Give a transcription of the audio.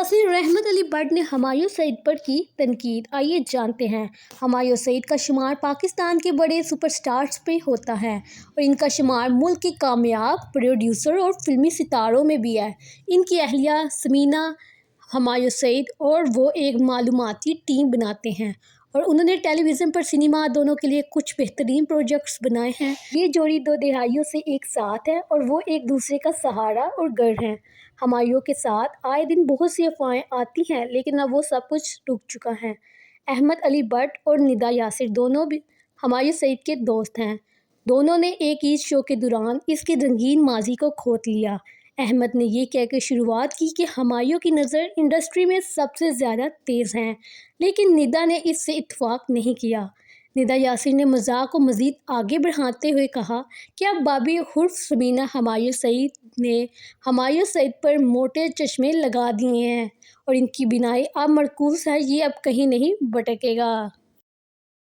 Yasir Rahmat Ali but نے ہمایوں سعید پر کی تنقید۔ آئیے جانتے ہیں۔ ہمایوں سعید کا شمار پاکستان کے بڑے سپر اسٹارز میں ہوتا ہے اور ان کا شمار ملک کے کامیاب پروڈیوسر اور فلمی ستاروں میں بھی ہے۔ ان کی اہلیہ ثمینہ ہمایوں سعید اور وہ ایک معلوماتی ٹیم بناتے ہیں اور انہوں نے ٹیلی ویژن پر سنیما دونوں کے لیے کچھ بہترین پروجیکٹس بنائے ہیں۔ یہ جوڑی 2 دہائیوں سے ایک ساتھ ہے اور وہ ایک دوسرے کا سہارا اور گڑھ ہیں۔ ہمایوں کے ساتھ آئے دن بہت سی افواہیں آتی ہیں لیکن اب وہ سب کچھ رک چکا ہے۔ احمد علی بٹ اور ندا یاسر دونوں بھی ہمایوں سعید کے دوست ہیں۔ دونوں نے ایک عید شو کے دوران اس کی رنگین ماضی کو کھود لیا۔ احمد نے یہ کہہ کر شروعات کی کہ ہمایوں کی نظر انڈسٹری میں سب سے زیادہ تیز ہیں، لیکن ندا نے اس سے اتفاق نہیں کیا۔ ندا یاسر نے مذاق کو مزید آگے بڑھاتے ہوئے کہا کہ اب بابی عرف ثمینہ ہمایوں سعید نے ہمایوں سعید پر موٹے چشمے لگا دیے ہیں اور ان کی بینائی اب مرکوز ہے، یہ اب کہیں نہیں بھٹکے گا۔